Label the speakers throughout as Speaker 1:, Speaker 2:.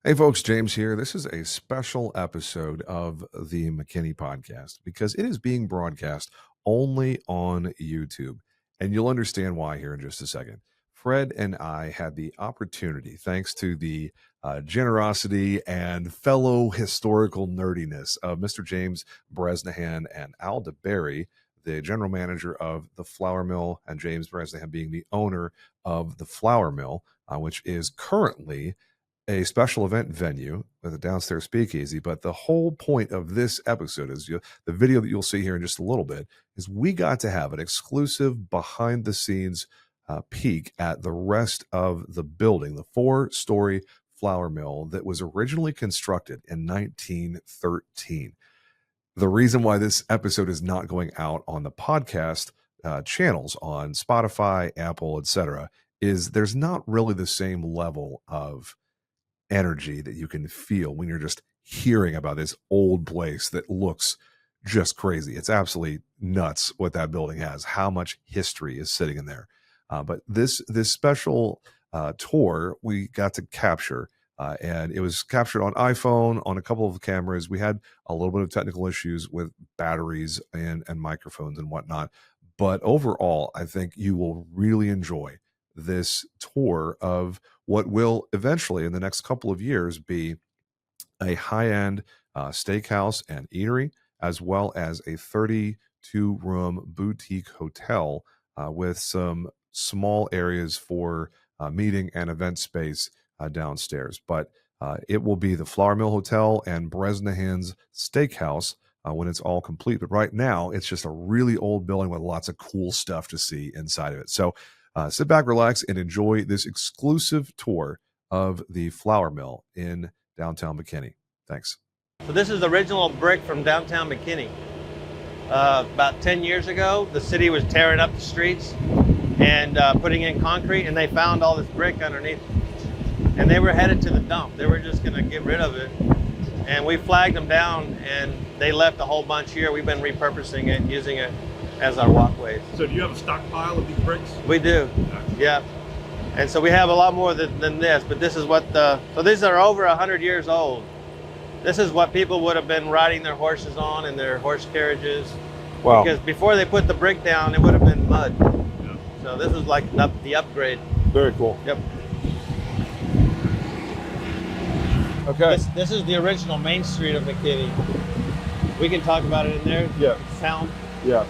Speaker 1: Hey folks, James here. This is a special episode of the McKinney Podcast because it is being broadcast only on YouTube. And you'll understand why here in just a second. Fred and I had the opportunity, thanks to the generosity and fellow historical nerdiness of Mr. James Bresnahan and Al DeBerry, the general manager of the flour mill, and James Bresnahan being the owner of the flour mill, which is currently a special event venue with a downstairs speakeasy. But the whole point of this episode is the video that you'll see here in just a little bit is we got to have an exclusive behind the scenes peek at the rest of the building, the 4-story flour mill that was originally constructed in 1913. The reason why this episode is not going out on the podcast channels on Spotify, Apple, etc., is there's not really the same level of energy that you can feel when you're just hearing about this old place that looks just crazy. It's absolutely nuts what that building has, how much history is sitting in there. But this special tour we got to capture, and it was captured on iPhone, on a couple of cameras. We had a little bit of technical issues with batteries and microphones and whatnot. But overall, I think you will really enjoy this tour of what will eventually, in the next couple of years, be a high-end steakhouse and eatery, as well as a 32-room boutique hotel with some small areas for meeting and event space downstairs. But it will be the Flour Mill Hotel and Bresnahan's Steakhouse when it's all complete. But right now, it's just a really old building with lots of cool stuff to see inside of it. So sit back, relax, and enjoy this exclusive tour of the flour mill in downtown McKinney. Thanks.
Speaker 2: So this is the original brick from downtown McKinney. About 10 years ago, the city was tearing up the streets and putting in concrete, and they found all this brick underneath. And they were headed to the dump. They were just going to get rid of it. And we flagged them down, and they left a whole bunch here. We've been repurposing it and using it as our walkways.
Speaker 3: So do you have a stockpile of these bricks?
Speaker 2: We do, yeah. And so we have a lot more than this, but this is what so these are over 100 years old. This is what people would have been riding their horses on in their horse carriages.
Speaker 1: Wow.
Speaker 2: Because before they put the brick down, it would have been mud.
Speaker 3: Yeah.
Speaker 2: So this is like the upgrade.
Speaker 1: Very cool.
Speaker 2: Yep.
Speaker 1: Okay.
Speaker 2: This is the original Main Street of McKinney. We can talk about it in there.
Speaker 1: Yeah.
Speaker 2: Sound.
Speaker 1: Yeah.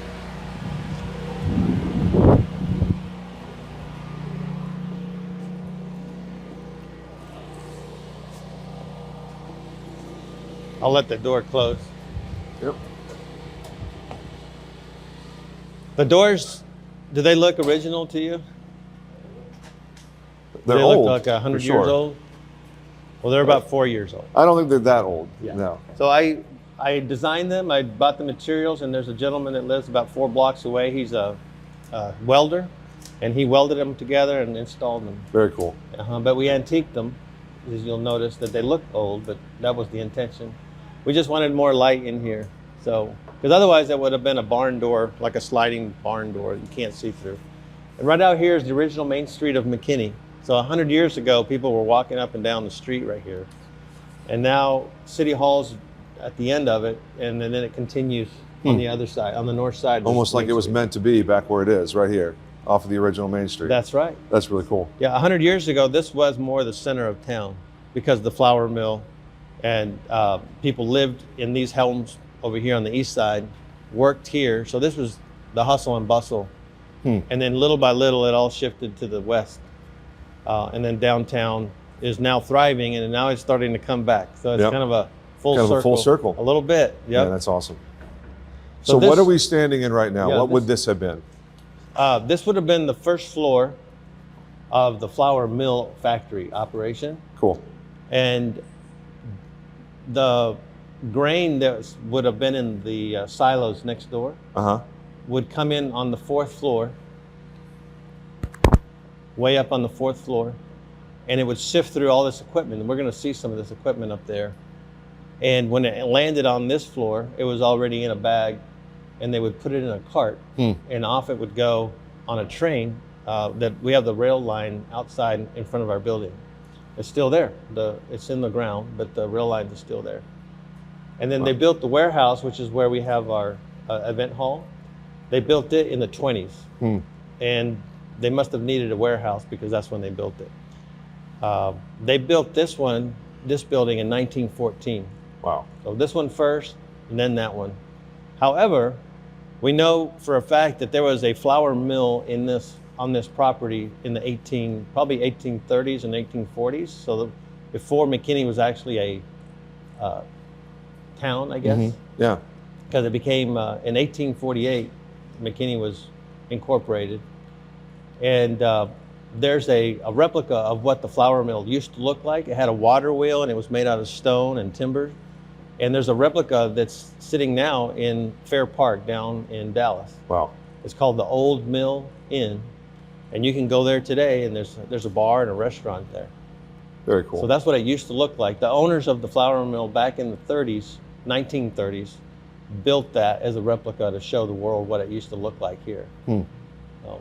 Speaker 2: I'll let the door close.
Speaker 1: Yep.
Speaker 2: The doors, do they look original to you?
Speaker 1: They're
Speaker 2: They
Speaker 1: old.
Speaker 2: look like 100
Speaker 1: for
Speaker 2: years
Speaker 1: sure.
Speaker 2: old? Well, they're about 4 years old.
Speaker 1: I don't think they're that old.
Speaker 2: Yeah.
Speaker 1: No.
Speaker 2: So I designed them, I bought the materials, and there's a gentleman that lives about 4 blocks away. He's a welder, and he welded them together and installed them.
Speaker 1: Very cool.
Speaker 2: But we antiqued them, as you'll notice that they look old, but that was the intention. We just wanted more light in here. So, because otherwise that would have been a barn door, like a sliding barn door you can't see through. And right out here is the original Main Street of McKinney. So 100 years ago, people were walking up and down the street right here. And now City Hall's at the end of it, and then it continues on the other side, on the north side.
Speaker 1: Almost like it was meant to be back where it is, right here, off of the original Main Street.
Speaker 2: That's right.
Speaker 1: That's really cool.
Speaker 2: Yeah, 100 years ago, this was more the center of town because of the flour mill, and people lived in these homes over here on the east side, worked here. So this was the hustle and bustle. And then little by little, it all shifted to the west. And then downtown is now thriving, and now it's starting to come back. So it's kind of a full circle. A little bit,
Speaker 1: Yeah, that's awesome.
Speaker 2: So
Speaker 1: what
Speaker 2: this-
Speaker 1: are we standing in right now?
Speaker 2: Yeah,
Speaker 1: What would this have been?
Speaker 2: This would have been the first floor of the flour mill factory operation.
Speaker 1: Cool.
Speaker 2: And the grain that would have been in the silos next door would come in on the 4th floor, way up on the 4th floor, and it would sift through all this equipment. And we're going to see some of this equipment up there. And when it landed on this floor, it was already in a bag, and they would put it in a cart, and off it would go on a train that we have the rail line outside in front of our building. It's still there. It's in the ground, but the rail line is still there. And then they built the warehouse, which is where we have our event hall. They built it in the 20s. And they must have needed a warehouse because that's when they built it. They built this building in 1914.
Speaker 1: Wow.
Speaker 2: So this one first, and then that one. However, we know for a fact that there was a flour mill on this property in the probably 1830s and 1840s. So before McKinney was actually a town, I guess.
Speaker 1: Yeah.
Speaker 2: Because it became, in 1848, McKinney was incorporated. And there's a replica of what the flour mill used to look like. It had a water wheel and it was made out of stone and timber. And there's a replica that's sitting now in Fair Park down in Dallas.
Speaker 1: Wow.
Speaker 2: It's called the Old Mill Inn. And you can go there today and there's a bar and a restaurant there.
Speaker 1: Very cool.
Speaker 2: So that's what it used to look like. The owners of the flour mill back in the 1930s, built that as a replica to show the world what it used to look like here. So,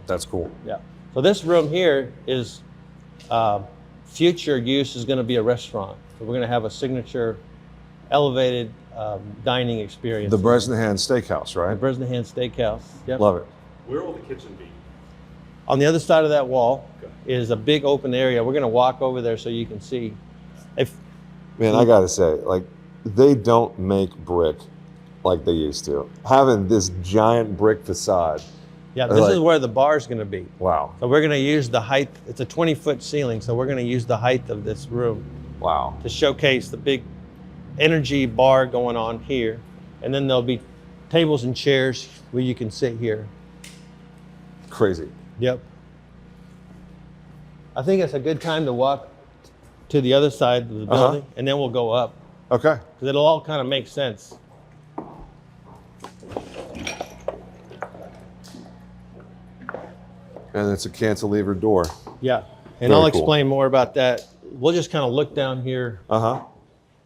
Speaker 1: that's cool.
Speaker 2: yeah. So this room here is future use is going to be a restaurant. So we're going to have a signature elevated dining experience.
Speaker 1: The Bresnahan Steakhouse, right?
Speaker 2: The Bresnahan Steakhouse. Yep.
Speaker 1: Love it.
Speaker 3: Where will the kitchen be?
Speaker 2: On the other side of that wall is a big open area. We're going to walk over there so you can see.
Speaker 1: Man, I gotta say, like, they don't make brick like they used to. Having this giant brick facade.
Speaker 2: Yeah, this is where the bar is going to be.
Speaker 1: Wow.
Speaker 2: So we're going to use the height. It's a 20-foot ceiling, so we're going to use the height of this room.
Speaker 1: Wow.
Speaker 2: To showcase the big energy bar going on here. And then there'll be tables and chairs where you can sit here.
Speaker 1: Crazy.
Speaker 2: Yep. I think it's a good time to walk to the other side of the building, and then we'll go up.
Speaker 1: Okay.
Speaker 2: Because it'll all kind of make sense.
Speaker 1: And it's a cantilever door.
Speaker 2: Yeah. And
Speaker 1: Very
Speaker 2: I'll
Speaker 1: cool.
Speaker 2: explain more about that. We'll just kind of look down here.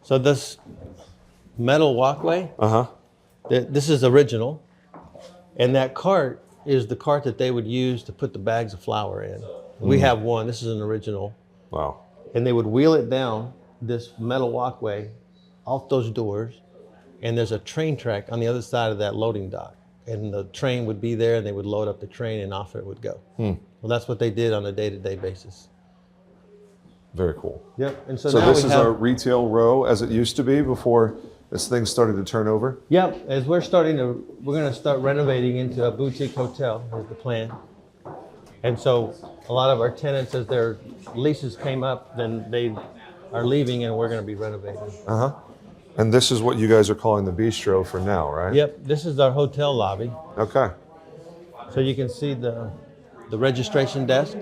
Speaker 2: So this metal walkway, this is original. And that cart is the cart that they would use to put the bags of flour in. We have one. This is an original.
Speaker 1: Wow.
Speaker 2: And they would wheel it down this metal walkway off those doors. And there's a train track on the other side of that loading dock. And the train would be there and they would load up the train and off it would go. Well, that's what they did on a day-to-day basis.
Speaker 1: Very cool.
Speaker 2: Yep. And so
Speaker 1: So
Speaker 2: now
Speaker 1: this
Speaker 2: we
Speaker 1: is
Speaker 2: have,
Speaker 1: our retail row as it used to be before this thing started to turn over?
Speaker 2: Yep. As we're going to start renovating into a boutique hotel is the plan. And so a lot of our tenants, as their leases came up, then they are leaving and we're going to be renovating.
Speaker 1: And this is what you guys are calling the bistro for now, right?
Speaker 2: Yep. This is our hotel lobby.
Speaker 1: Okay.
Speaker 2: So you can see the registration desk.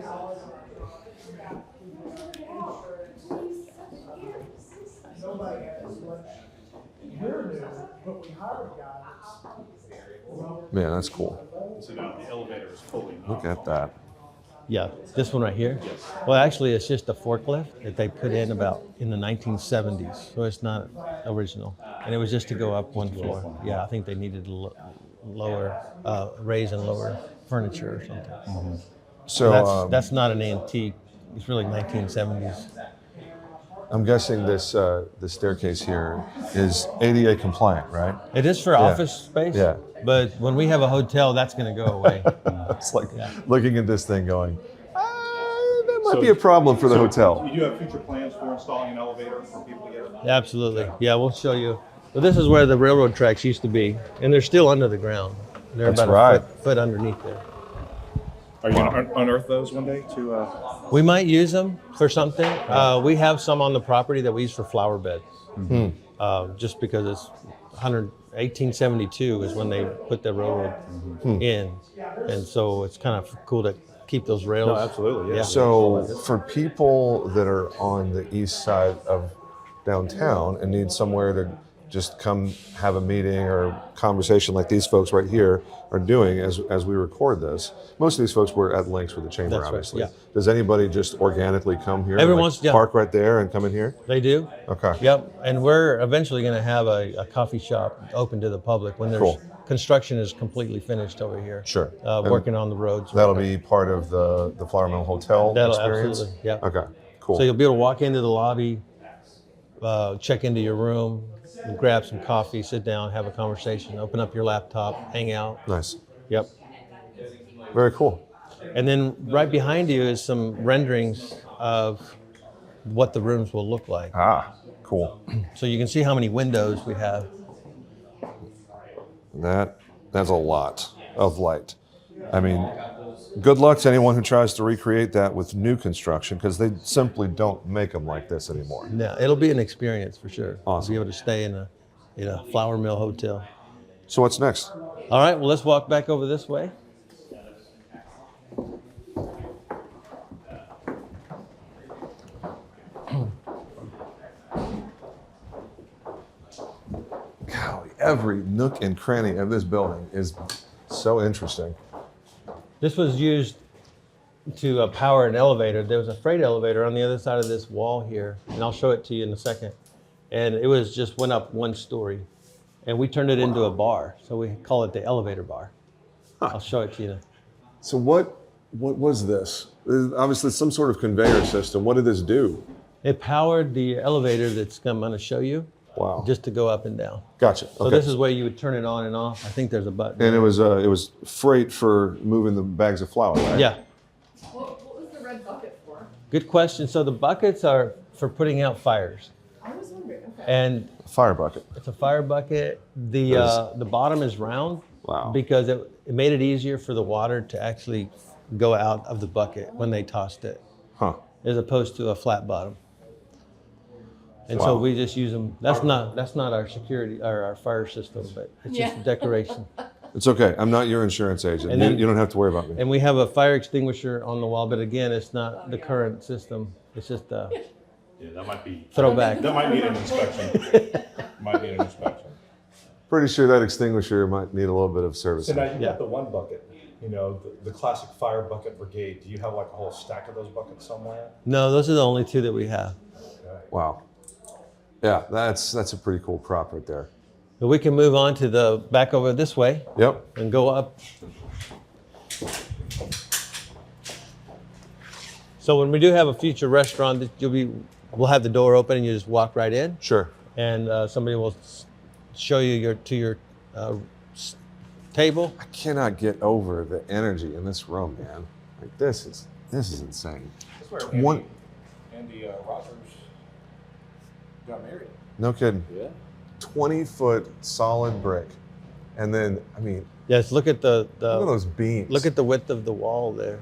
Speaker 1: Man, that's cool.
Speaker 3: So now the elevator is fully
Speaker 1: Look at that.
Speaker 2: Yeah, this one right here. Well, actually, it's just a forklift that they put in about in the 1970s, so it's not original. And it was just to go up one floor. Yeah, I think they needed to raise and lower furniture or something.
Speaker 1: So
Speaker 2: That's not an antique. It's really 1970s.
Speaker 1: I'm guessing this the staircase here is ADA compliant, right?
Speaker 2: It is for office space.
Speaker 1: Yeah.
Speaker 2: But when we have a hotel, that's going to go away.
Speaker 1: It's like looking at this thing going, that might be a problem for the hotel.
Speaker 3: You do have future plans for installing an elevator for people to get?
Speaker 2: Absolutely. Yeah, we'll show you. So this is where the railroad tracks used to be, and they're still under the ground. They're
Speaker 1: That's
Speaker 2: about
Speaker 1: right.
Speaker 2: a foot underneath there.
Speaker 3: Are you going to unearth those one day to?
Speaker 2: We might use them for something. We have some on the property that we use for flower beds, just because it's 1872 is when they put the railroad in, and so it's kind of cool to keep those rails.
Speaker 3: No, absolutely. Yeah.
Speaker 1: So for people that are on the east side of downtown and need somewhere to just come have a meeting or conversation like these folks right here are doing as we record this. Most of these folks were at links with the chamber,
Speaker 2: That's right,
Speaker 1: obviously.
Speaker 2: yeah.
Speaker 1: Does anybody just organically come here?
Speaker 2: Everyone's- yeah.
Speaker 1: Park right there and come in here?
Speaker 2: They do.
Speaker 1: Okay.
Speaker 2: Yep, and we're eventually going to have a coffee shop open to the public when there's
Speaker 1: Cool.
Speaker 2: construction is completely finished over here.
Speaker 1: Sure.
Speaker 2: Working on the roads.
Speaker 1: That'll be part of the Flour Mill Hotel
Speaker 2: That'll
Speaker 1: experience?
Speaker 2: absolutely, yeah.
Speaker 1: Okay, Cool.
Speaker 2: So you'll be able to walk into the lobby, check into your room, grab some coffee, sit down, have a conversation, open up your laptop, hang out.
Speaker 1: Nice.
Speaker 2: Yep.
Speaker 1: Very cool.
Speaker 2: And then right behind you is some renderings of what the rooms will look like.
Speaker 1: Ah, cool.
Speaker 2: So you can see how many windows we have.
Speaker 1: That's a lot of light. I mean, good luck to anyone who tries to recreate that with new construction, because they simply don't make them like this anymore.
Speaker 2: Yeah, it'll be an experience for sure.
Speaker 1: Awesome.
Speaker 2: Be able to stay in a flour mill hotel.
Speaker 1: So what's next?
Speaker 2: All right, well, let's walk back over this way.
Speaker 1: Golly, every nook and cranny of this building is so interesting.
Speaker 2: This was used to power an elevator. There was a freight elevator on the other side of this wall here, and I'll show it to you in a second. And it was just went up one story, and we turned it into a bar. So we call it the elevator bar. I'll show it to you.
Speaker 1: So what was this? Obviously some sort of conveyor system. What did this do?
Speaker 2: It powered the elevator that's I'm going to show you.
Speaker 1: Wow.
Speaker 2: Just to go up and down.
Speaker 1: Gotcha.
Speaker 2: So this is where you would turn it on and off. I think there's a button.
Speaker 1: And it was freight for moving the bags of flour, right?
Speaker 2: Yeah.
Speaker 4: What was the red bucket for?
Speaker 2: Good question. So the buckets are for putting out fires.
Speaker 4: I was wondering. Okay.
Speaker 2: And
Speaker 1: Fire bucket.
Speaker 2: it's a fire bucket. The bottom is round.
Speaker 1: Wow.
Speaker 2: Because it made it easier for the water to actually go out of the bucket when they tossed it,
Speaker 1: Huh.
Speaker 2: as opposed to a flat bottom. And
Speaker 1: Wow.
Speaker 2: so we just use them. That's not our security or our fire system, but it's just
Speaker 4: Yeah.
Speaker 2: a decoration.
Speaker 1: It's okay. I'm not your insurance agent.
Speaker 2: And then-
Speaker 1: you don't have to worry about me.
Speaker 2: And we have a fire extinguisher on the wall, but again, it's not the current system. It's just a
Speaker 3: Yeah, that might be.
Speaker 2: throwback.
Speaker 3: That might need an inspection. Might need an inspection.
Speaker 1: Pretty sure that extinguisher might need a little bit of
Speaker 3: So
Speaker 1: servicing.
Speaker 3: now you
Speaker 2: Yeah.
Speaker 3: got the one bucket, the classic fire bucket brigade. Do you have like a whole stack of those buckets somewhere?
Speaker 2: No, those are the only two that we have.
Speaker 1: Wow. Yeah, that's a pretty cool prop right there.
Speaker 2: But we can move on to the back over this way
Speaker 1: Yep.
Speaker 2: and go up. So when we do have a future restaurant, we'll have the door open and you just walk right in,
Speaker 1: Sure.
Speaker 2: and somebody will show you your table.
Speaker 1: I cannot get over the energy in this room, man. Like this is insane.
Speaker 3: That's where
Speaker 1: One-
Speaker 3: Andy Rogers got married.
Speaker 1: No kidding.
Speaker 3: Yeah.
Speaker 1: 20-foot solid brick. And then, I mean,
Speaker 2: Yes, look at
Speaker 1: look at those beams.
Speaker 2: look at the width of the wall there.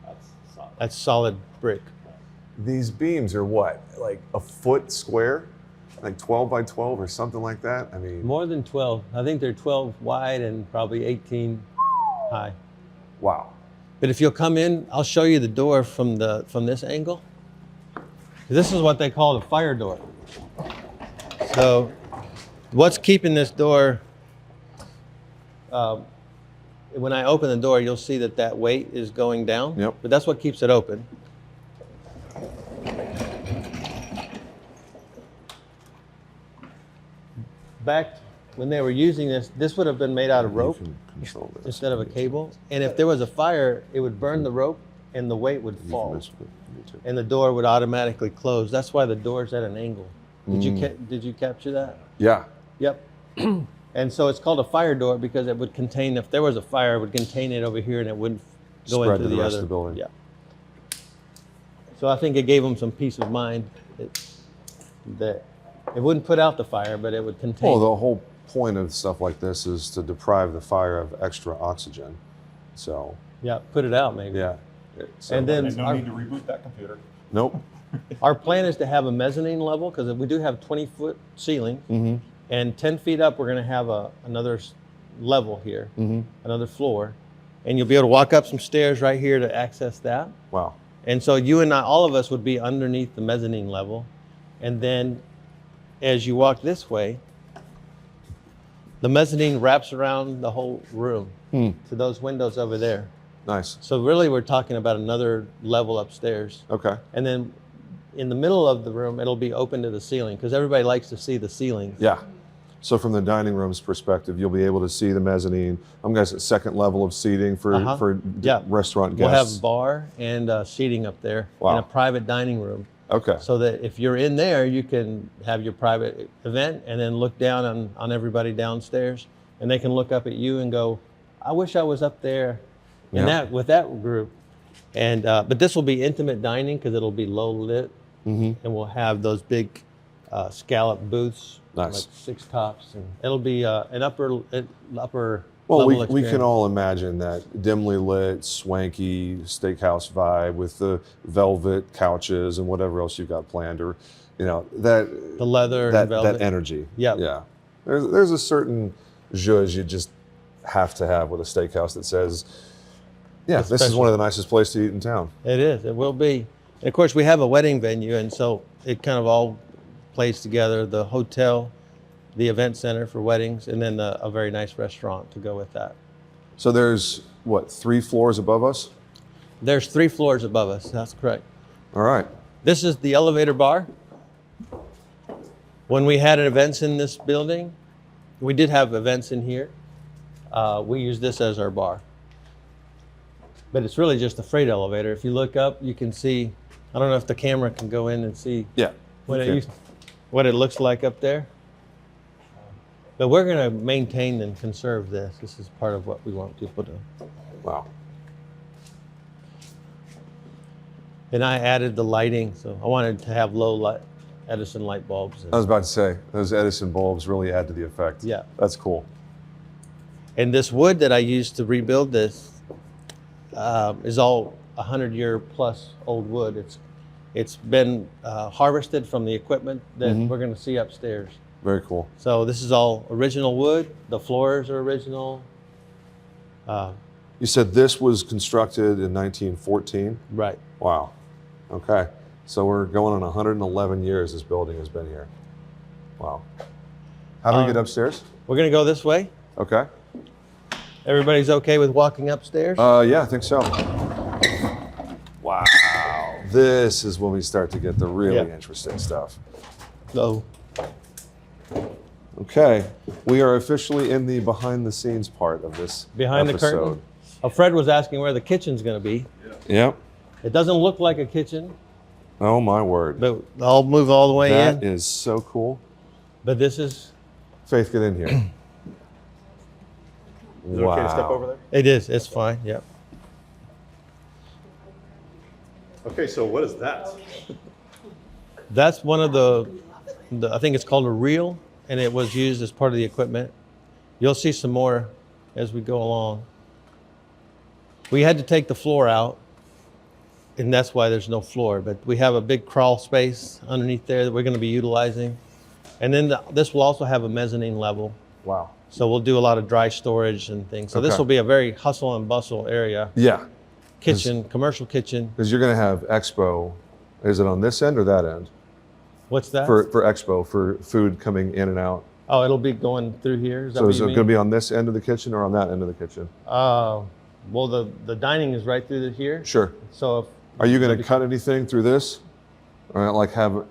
Speaker 3: That's solid.
Speaker 2: That's solid brick.
Speaker 1: These beams are what? Like a foot square? Like 12 by 12 or something like that? I mean,
Speaker 2: More than 12. I think they're 12 wide and probably 18 high.
Speaker 1: wow.
Speaker 2: But if you'll come in, I'll show you the door from this angle. This is what they call the fire door. So what's keeping this door, when I open the door, you'll see that weight is going down.
Speaker 1: Yep.
Speaker 2: But that's what keeps it open. Back when they were using this would have been made out of rope
Speaker 1: You can control this.
Speaker 2: instead of a cable. And if there was a fire, it would burn the rope and the weight would
Speaker 1: You can
Speaker 2: fall.
Speaker 1: mess with it. Me too.
Speaker 2: And the door would automatically close. That's why the door's at an angle. Did you capture that?
Speaker 1: Yeah.
Speaker 2: Yep. And so it's called a fire door because it would contain, if there was a fire, it would contain it over here and it wouldn't go
Speaker 1: Spread
Speaker 2: into
Speaker 1: to the rest
Speaker 2: other.
Speaker 1: of the building.
Speaker 2: Yeah. So I think it gave them some peace of mind that it wouldn't put out the fire, but it would contain.
Speaker 1: Well, the whole point of stuff like this is to deprive the fire of extra oxygen. So,
Speaker 2: Yeah, put it out maybe.
Speaker 1: yeah. So,
Speaker 2: And then
Speaker 3: And no
Speaker 2: our,
Speaker 3: need to reboot that computer.
Speaker 1: nope.
Speaker 2: our plan is to have a mezzanine level because we do have 20-foot ceiling.
Speaker 1: Mm-hmm.
Speaker 2: And 10 feet up, we're going to have another level here,
Speaker 1: Mm-hmm.
Speaker 2: another floor. And you'll be able to walk up some stairs right here to access that.
Speaker 1: Wow.
Speaker 2: And so you and I, all of us would be underneath the mezzanine level. And then as you walk this way, the mezzanine wraps around the whole room to those windows over there.
Speaker 1: Nice.
Speaker 2: So really we're talking about another level upstairs.
Speaker 1: Okay.
Speaker 2: And then in the middle of the room, it'll be open to the ceiling because everybody likes to see the ceilings.
Speaker 1: Yeah. So from the dining room's perspective, you'll be able to see the mezzanine. I'm guessing second level of seating for
Speaker 2: Yeah.
Speaker 1: restaurant
Speaker 2: We'll have
Speaker 1: guests.
Speaker 2: bar and seating up there
Speaker 1: Wow.
Speaker 2: and a private dining room.
Speaker 1: Okay.
Speaker 2: So that if you're in there, you can have your private event and then look down on everybody downstairs, and they can look up at you and go, I wish I was up there in with that group. And but this will be intimate dining because it'll be low lit, and we'll have those big scallop booths,
Speaker 1: Nice.
Speaker 2: like 6 tops, and it'll be an upper
Speaker 1: Well,
Speaker 2: level
Speaker 1: we can
Speaker 2: experience.
Speaker 1: all imagine that dimly lit, swanky steakhouse vibe with the velvet couches and whatever else you've got planned, or that
Speaker 2: The leather
Speaker 1: that
Speaker 2: and velvet.
Speaker 1: that energy.
Speaker 2: Yep.
Speaker 1: Yeah. There's a certain zhuzh you just have to have with a steakhouse that says, yeah,
Speaker 2: It's
Speaker 1: this is
Speaker 2: special.
Speaker 1: one of the nicest places to eat in town.
Speaker 2: It is. It will be. And of course, we have a wedding venue, and so it kind of all plays together. The hotel, the event center for weddings, and then a very nice restaurant to go with that.
Speaker 1: So there's what, 3 floors above us?
Speaker 2: There's 3 floors above us. That's correct.
Speaker 1: All right.
Speaker 2: This is the elevator bar. When we had events in this building, we did have events in here. We use this as our bar. But it's really just a freight elevator. If you look up, you can see, I don't know if the camera can go in and see
Speaker 1: Yeah.
Speaker 2: what
Speaker 1: Okay.
Speaker 2: what it looks like up there. But we're going to maintain and conserve this. This is part of what we want people to.
Speaker 1: Wow.
Speaker 2: And I added the lighting, so I wanted to have low light Edison light bulbs.
Speaker 1: I was about to say, those Edison bulbs really add to the effect.
Speaker 2: Yeah.
Speaker 1: That's cool.
Speaker 2: And this wood that I used to rebuild this is all 100-year plus old wood. It's been harvested from the equipment that we're going to see upstairs.
Speaker 1: Very cool.
Speaker 2: So this is all original wood. The floors are original.
Speaker 1: You said this was constructed in 1914?
Speaker 2: Right.
Speaker 1: Wow. Okay. So we're going on 111 years this building has been here. Wow. How do we get upstairs?
Speaker 2: We're going to go this way.
Speaker 1: Okay.
Speaker 2: Everybody's okay with walking upstairs?
Speaker 1: Yeah, I think so. Wow. This is when we start to get the really interesting stuff.
Speaker 2: So
Speaker 1: Okay. We are officially in the behind the scenes part of this
Speaker 2: behind
Speaker 1: episode.
Speaker 2: the curtain. Fred was asking where the kitchen's going to be.
Speaker 1: Yep.
Speaker 2: It doesn't look like a kitchen,
Speaker 1: Oh my word.
Speaker 2: but I'll move all the way
Speaker 1: That
Speaker 2: in.
Speaker 1: is so cool.
Speaker 2: But this is,
Speaker 1: Faith, get in here.
Speaker 3: Is it okay to step over there?
Speaker 2: it is, it's fine, yep.
Speaker 3: Okay, so what is that?
Speaker 2: That's one of the I think it's called a reel, and it was used as part of the equipment. You'll see some more as we go along. We had to take the floor out, and that's why there's no floor, but we have a big crawl space underneath there that we're going to be utilizing. And then this will also have a mezzanine level.
Speaker 1: Wow.
Speaker 2: So we'll do a lot of dry storage and things. So this
Speaker 1: Okay.
Speaker 2: will be a very hustle and bustle area.
Speaker 1: Yeah.
Speaker 2: Kitchen, commercial kitchen.
Speaker 1: Because you're going to have expo. Is it on this end or that end?
Speaker 2: What's that?
Speaker 1: For expo, for food coming in and out.
Speaker 2: Oh, it'll be going through here. Is that
Speaker 1: So
Speaker 2: what
Speaker 1: is
Speaker 2: you
Speaker 1: it
Speaker 2: mean?
Speaker 1: going to be on this end of the kitchen or on that end of the kitchen?
Speaker 2: Well, the dining is right through here.
Speaker 1: Sure.
Speaker 2: So if
Speaker 1: Are you going to cut anything through this? Or like have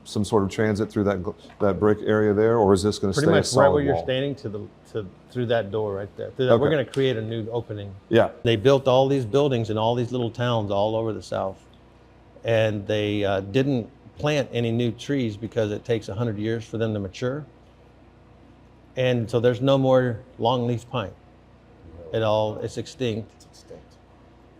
Speaker 1: some sort of transit through that brick area there? Or is this going to
Speaker 2: pretty
Speaker 1: stay a
Speaker 2: much
Speaker 1: solid
Speaker 2: right where you're
Speaker 1: wall?
Speaker 2: standing through that door right there. Through that, We're
Speaker 1: Okay.
Speaker 2: going to create a new opening.
Speaker 1: Yeah.
Speaker 2: They built all these buildings in all these little towns all over the South. And they didn't plant any new trees because it takes 100 years for them to mature. And so there's no more longleaf pine. It's extinct.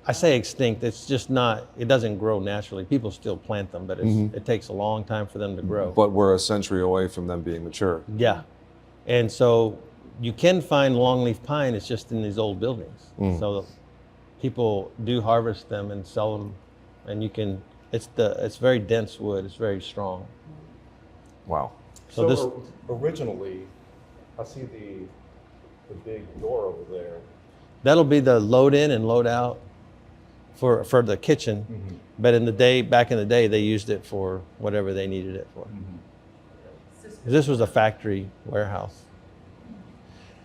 Speaker 2: I say extinct, it's just not, it doesn't grow naturally. People still plant them, but it takes a long time for them to grow.
Speaker 1: But we're a century away from them being mature.
Speaker 2: Yeah. And so you can find longleaf pine, it's just in these old buildings. So people do harvest them and sell them, and you can, it's very dense wood, it's very strong.
Speaker 1: Wow.
Speaker 2: So this,
Speaker 3: Originally, I see the big door over there.
Speaker 2: that'll be the load in and load out for the kitchen. But back in the day, they used it for whatever they needed it for. This was a factory warehouse.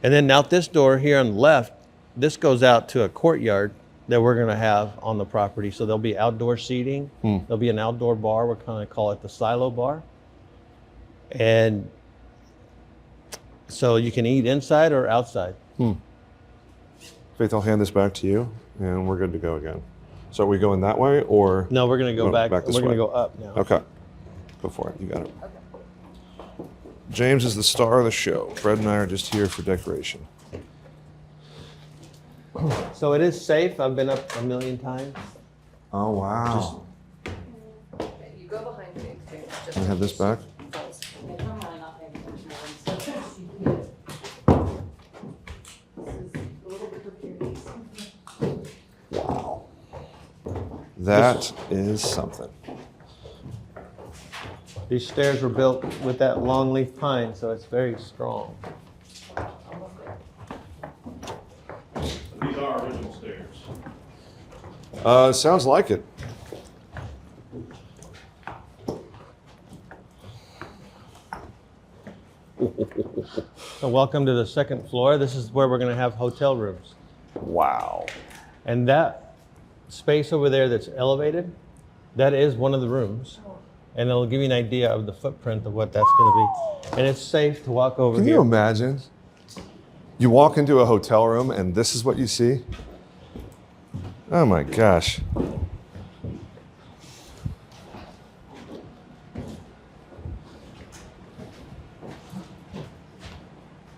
Speaker 2: And then out this door here on the left, this goes out to a courtyard that we're going to have on the property. So there'll be outdoor seating. There'll be an outdoor bar. We're kind of call it the silo bar. And so you can eat inside or outside.
Speaker 1: Faith, I'll hand this back to you, and we're good to go again. So are we going that way, or?
Speaker 2: No, we're going to go back.
Speaker 1: this
Speaker 2: We're going
Speaker 1: way?
Speaker 2: to go up now.
Speaker 1: Okay. Go for it. You got it. James is the star of the show. Fred and I are just here for decoration.
Speaker 2: So it is safe. I've been up a million times.
Speaker 1: Oh, wow.
Speaker 4: Okay, you go behind me. Okay, just
Speaker 1: Can I have this back? Wow. That is something.
Speaker 2: These stairs were built with that longleaf pine, so it's very strong.
Speaker 3: These are original stairs.
Speaker 1: Sounds like it.
Speaker 2: So welcome to the second floor. This is where we're going to have hotel rooms.
Speaker 1: Wow.
Speaker 2: And that space over there that's elevated, that is one of the rooms. And it'll give you an idea of the footprint of what that's going to be. And it's safe to walk over
Speaker 1: Can
Speaker 2: here.
Speaker 1: you imagine? You walk into a hotel room and this is what you see? Oh my gosh.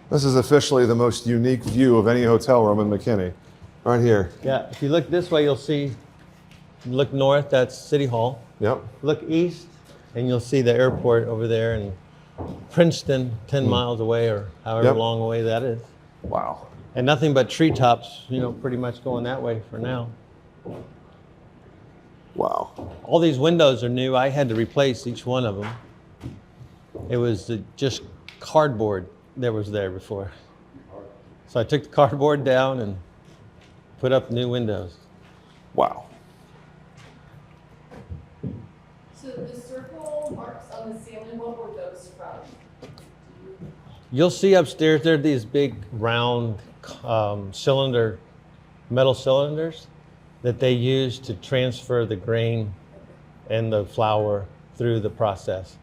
Speaker 1: This is officially the most unique view of any hotel room in McKinney. Right here.
Speaker 2: Yeah, if you look this way, you'll see, look north, that's City Hall.
Speaker 1: Yep.
Speaker 2: Look east, and you'll see the airport over there, and Princeton, 10 miles away, or however
Speaker 1: Yep.
Speaker 2: long away that is.
Speaker 1: Wow.
Speaker 2: And nothing but treetops, pretty much going that way for now.
Speaker 1: Wow.
Speaker 2: All these windows are new. I had to replace each one of them. It was just cardboard that was there before. So I took the cardboard down and put up new windows.
Speaker 1: Wow.
Speaker 4: So the circle marks on the ceiling, what were those from?
Speaker 2: You'll see upstairs there are these big round metal cylinders that they use to transfer the grain and the flour through the process.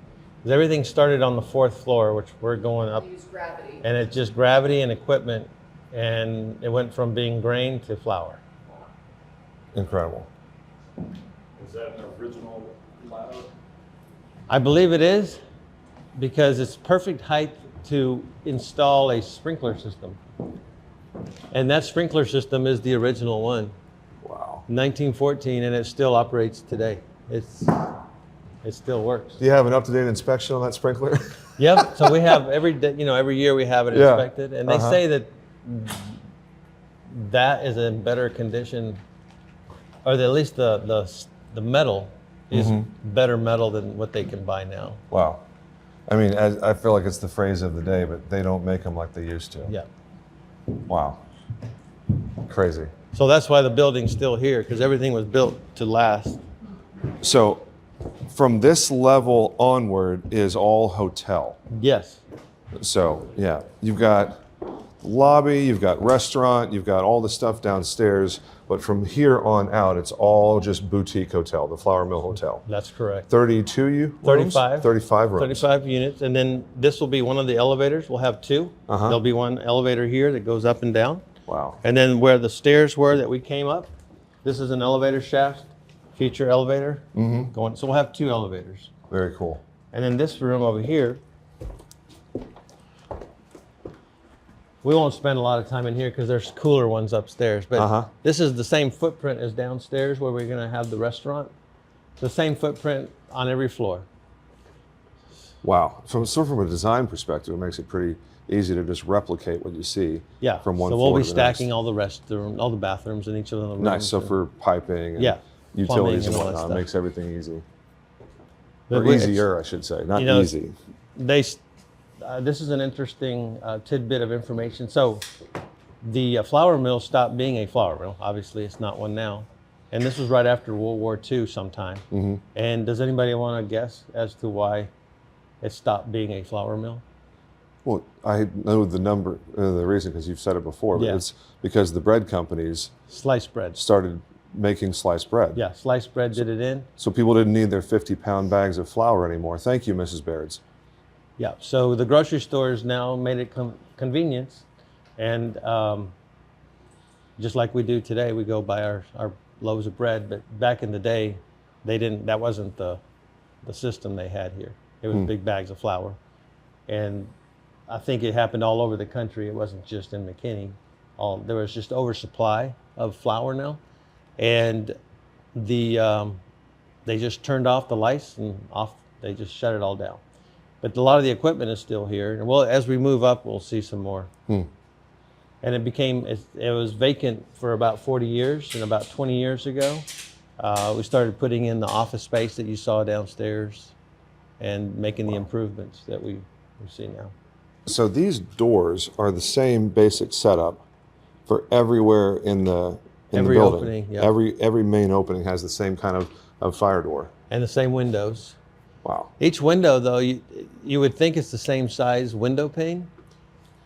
Speaker 2: 'Cause everything started on the 4th floor, which we're going up,
Speaker 4: They use gravity.
Speaker 2: and it's just gravity and equipment, and it went from being grain to flour.
Speaker 1: Incredible.
Speaker 3: Is that an original ladder?
Speaker 2: I believe it is, because it's perfect height to install a sprinkler system. And that sprinkler system is the original one,
Speaker 1: Wow.
Speaker 2: 1914, and it still operates today. It still works.
Speaker 1: Do you have an up-to-date inspection on that sprinkler?
Speaker 2: Yep. So we have every day, every year we have it
Speaker 1: Yeah.
Speaker 2: inspected, and they
Speaker 1: Uh-huh.
Speaker 2: say that that is in better condition, or at least the metal is better metal than what they can buy now.
Speaker 1: Wow. I mean, I feel like it's the phrase of the day, but they don't make them like they used to.
Speaker 2: Yeah.
Speaker 1: Wow. Crazy.
Speaker 2: So that's why the building's still here, because everything was built to last.
Speaker 1: So from this level onward is all hotel.
Speaker 2: Yes.
Speaker 1: So yeah, you've got lobby, you've got restaurant, you've got all the stuff downstairs, but from here on out, it's all just boutique hotel, the Flour Mill Hotel.
Speaker 2: That's correct.
Speaker 1: 32 rooms?
Speaker 2: 35.
Speaker 1: 35 rooms.
Speaker 2: 35 units, and then this will be one of the elevators. We'll have two.
Speaker 1: Uh-huh.
Speaker 2: There'll be one elevator here that goes up and down.
Speaker 1: Wow.
Speaker 2: And then where the stairs were that we came up, this is an elevator shaft, future elevator. Going. So we'll have two elevators.
Speaker 1: Very cool.
Speaker 2: And then this room over here, we won't spend a lot of time in here because there's cooler ones upstairs. But
Speaker 1: Uh-huh.
Speaker 2: this is the same footprint as downstairs where we're going to have the restaurant. The same footprint on every floor.
Speaker 1: Wow. So from a design perspective, it makes it pretty easy to just replicate what you see
Speaker 2: Yeah.
Speaker 1: from one
Speaker 2: so
Speaker 1: floor
Speaker 2: we'll be
Speaker 1: to the next.
Speaker 2: stacking all the all the bathrooms in each of the rooms.
Speaker 1: Nice. So for piping and
Speaker 2: Yeah,
Speaker 1: utilities and
Speaker 2: plumbing and all that
Speaker 1: whatnot, it
Speaker 2: stuff.
Speaker 1: makes everything easy.
Speaker 2: But
Speaker 1: Or
Speaker 2: it's-
Speaker 1: easier, I should say, not
Speaker 2: you know,
Speaker 1: easy.
Speaker 2: this is an interesting tidbit of information. So the flour mill stopped being a flour mill. Obviously, it's not one now. And this was right after World War II sometime.
Speaker 1: Mm-hmm.
Speaker 2: And does anybody want to guess as to why it stopped being a flour mill?
Speaker 1: Well, I know the reason, because you've said it before, but
Speaker 2: Yeah.
Speaker 1: it's because the bread companies
Speaker 2: Sliced bread.
Speaker 1: started making sliced bread.
Speaker 2: Yeah, sliced bread did it in.
Speaker 1: So people didn't need their 50-pound bags of flour anymore. Thank you, Mrs. Baird's.
Speaker 2: Yeah, so the grocery stores now made it convenience, and just like we do today, we go buy our loaves of bread. But back in the day, they didn't. That wasn't the system they had here. It was big bags of flour, and I think it happened all over the country. It wasn't just in McKinney. There was just oversupply of flour now, and they just turned off the lights and they just shut it all down. But a lot of the equipment is still here. And well, as we move up, we'll see some more. And it was vacant for about 40 years, and about 20 years ago, we started putting in the office space that you saw downstairs and making the improvements that we see now.
Speaker 1: So these doors are the same basic setup for everywhere in the
Speaker 2: Every
Speaker 1: building.
Speaker 2: opening, yeah.
Speaker 1: Every main opening has the same kind of fire door.
Speaker 2: And the same windows.
Speaker 1: Wow.
Speaker 2: Each window, though, you would think it's the same size window pane,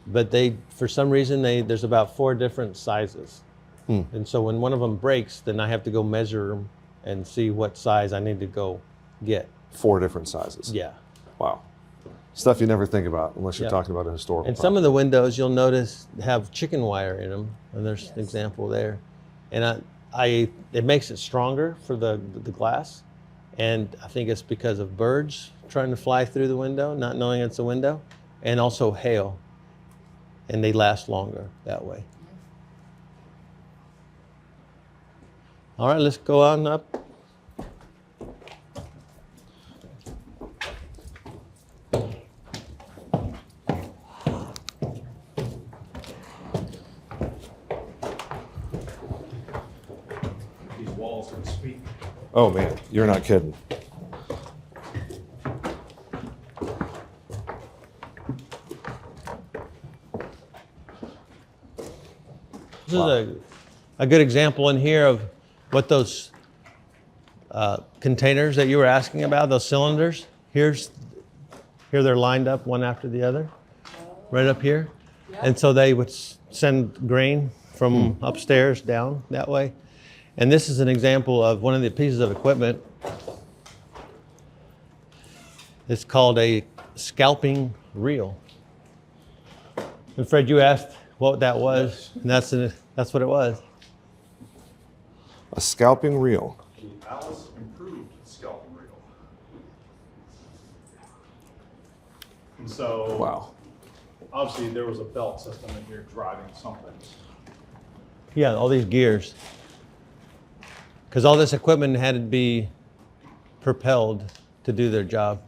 Speaker 2: but for some reason, there's about 4 different sizes. And so when one of them breaks, then I have to go measure them and see what size I need to go get.
Speaker 1: 4 different sizes.
Speaker 2: Yeah.
Speaker 1: Wow. Stuff you never think about unless you're talking about a historical
Speaker 2: And
Speaker 1: property.
Speaker 2: some of the windows, you'll notice, have chicken wire in them, and there's an example there. And it makes it stronger for the glass. And I think it's because of birds trying to fly through the window, not knowing it's a window, and also hail. And they last longer that way. All right, let's go on up.
Speaker 3: These walls are sweet.
Speaker 1: Oh man, you're not kidding.
Speaker 2: This is a good example in here of what those containers that you were asking about, those cylinders. Here they're lined up one after the other, right up here. And so they would send grain from upstairs down that way. And this is an example of one of the pieces of equipment. It's called a scalping reel. And Fred, you asked what that was, and that's what it was.
Speaker 1: A scalping reel.
Speaker 3: The Alice improved scalping reel. And so,
Speaker 1: Wow.
Speaker 3: obviously there was a belt system in here driving something.
Speaker 2: Yeah, all these gears. Because all this equipment had to be propelled to do their job.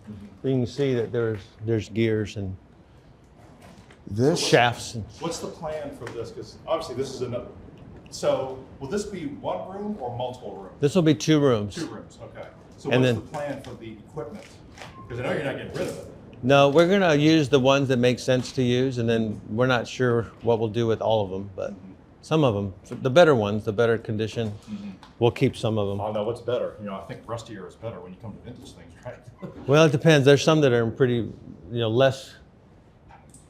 Speaker 2: You can see that there's gears and
Speaker 1: This
Speaker 2: shafts.
Speaker 3: What's the plan for this? Because obviously this is another. So will this be one room or multiple rooms?
Speaker 2: This will be 2 rooms.
Speaker 3: 2 rooms, okay. So
Speaker 2: And
Speaker 3: what's
Speaker 2: then-
Speaker 3: the plan for the equipment? Because I know you're not getting rid of it.
Speaker 2: No, we're going to use the ones that make sense to use, and then we're not sure what we'll do with all of them, but some of them, the better ones, the better condition, we'll keep some of them.
Speaker 3: Oh no, what's better? You know, I think rustier is better when you come to vintage things, right?
Speaker 2: Well, it depends. There's some that are in pretty, less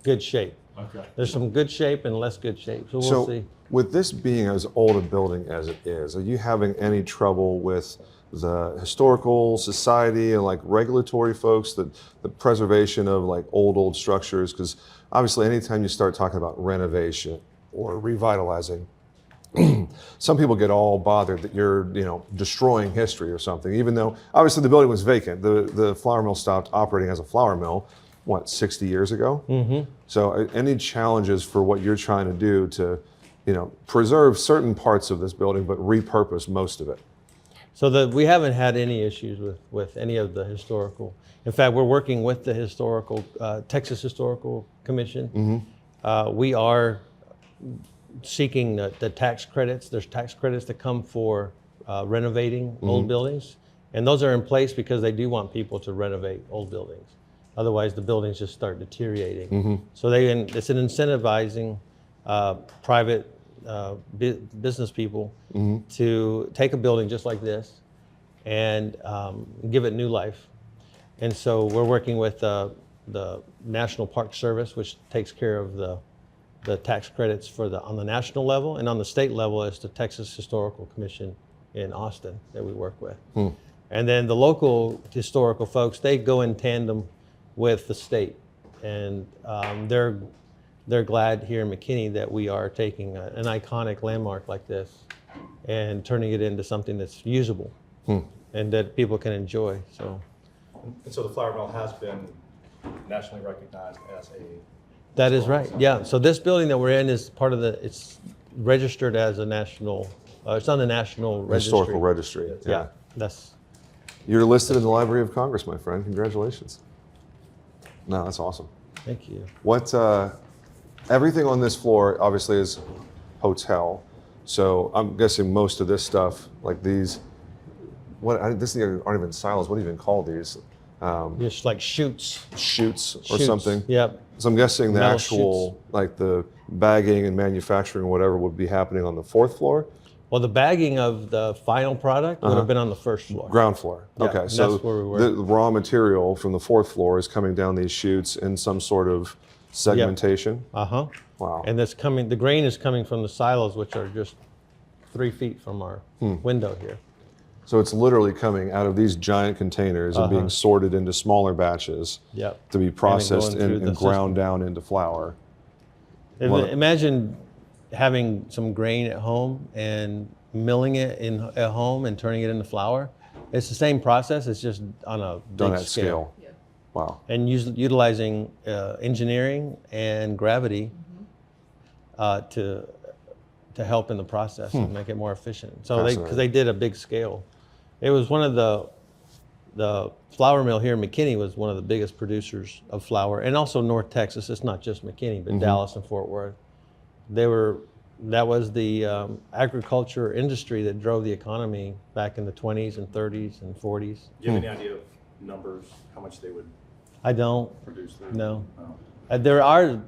Speaker 2: good shape.
Speaker 3: Okay.
Speaker 2: There's some good shape and less good shape, so we'll see.
Speaker 1: With this being as old a building as it is, are you having any trouble with the historical society and like regulatory folks, the preservation of like old structures? Because obviously anytime you start talking about renovation or revitalizing, some people get all bothered that you're destroying history or something, even though obviously the building was vacant. The flour mill stopped operating as a flour mill, 60 years ago? Mm-hmm. So any challenges for what you're trying to do to preserve certain parts of this building, but repurpose most of it?
Speaker 2: So we haven't had any issues with any of the historical. In fact, we're working with the Texas Historical Commission. Mm-hmm. We are seeking the tax credits. There's tax credits that come for renovating old buildings. And those are in place because they do want people to renovate old buildings. Otherwise, the buildings just start deteriorating. Mm-hmm. So it's an incentivizing private business people to take a building just like this and give it new life. And so we're working with the National Park Service, which takes care of the tax credits on the national level, and on the state level is the Texas Historical Commission in Austin that we work with. And then the local historical folks, they go in tandem with the state, and they're glad here in McKinney that we are taking an iconic landmark like this and turning it into something that's usable and that people can enjoy. So,
Speaker 3: And so the flour mill has been nationally recognized as a.
Speaker 2: that is right. Yeah. So this building that we're in is part of it's registered as a national. It's on the national registry.
Speaker 1: Historical registry.
Speaker 2: Yeah. That's.
Speaker 1: You're listed in the Library of Congress, my friend. Congratulations. No, that's awesome.
Speaker 2: Thank you.
Speaker 1: What? Everything on this floor obviously is hotel. So I'm guessing most of this stuff, like these, this thing aren't even silos. What do you even call these?
Speaker 2: Just like chutes
Speaker 1: Or something.
Speaker 2: Yep.
Speaker 1: So I'm guessing the
Speaker 2: Metal
Speaker 1: actual, like the bagging and manufacturing, whatever, would be happening on the 4th floor.
Speaker 2: Well, the bagging of the final product would have been on the 1st floor.
Speaker 1: Ground floor.
Speaker 2: Yeah,
Speaker 1: Okay,
Speaker 2: and
Speaker 1: so
Speaker 2: that's where we were.
Speaker 1: the raw material from the 4th floor is coming down these chutes in some sort of segmentation.
Speaker 2: Uh-huh.
Speaker 1: Wow.
Speaker 2: And the grain is coming from the silos, which are just 3 feet from our window here.
Speaker 1: So it's literally coming out of these giant containers and being sorted into smaller batches
Speaker 2: Yep.
Speaker 1: to be processed
Speaker 2: going through
Speaker 1: and
Speaker 2: the
Speaker 1: ground down into flour.
Speaker 2: Imagine having some grain at home and milling it at home and turning it into flour. It's the same process. It's just on a
Speaker 1: Done
Speaker 2: big
Speaker 1: at scale.
Speaker 4: Yeah.
Speaker 1: Wow.
Speaker 2: And utilizing engineering and gravity to help in the process and make it more efficient. So because they did a big scale. It was one of the flour mill here in McKinney was one of the biggest producers of flour, and also North Texas. It's not just McKinney, but Dallas and Fort Worth. That was the agriculture industry that drove the economy back in the 20s and 30s and 40s.
Speaker 3: Do you have any idea of numbers, how much they would
Speaker 2: I don't.
Speaker 3: produce there?
Speaker 2: No.
Speaker 3: Oh.
Speaker 2: There are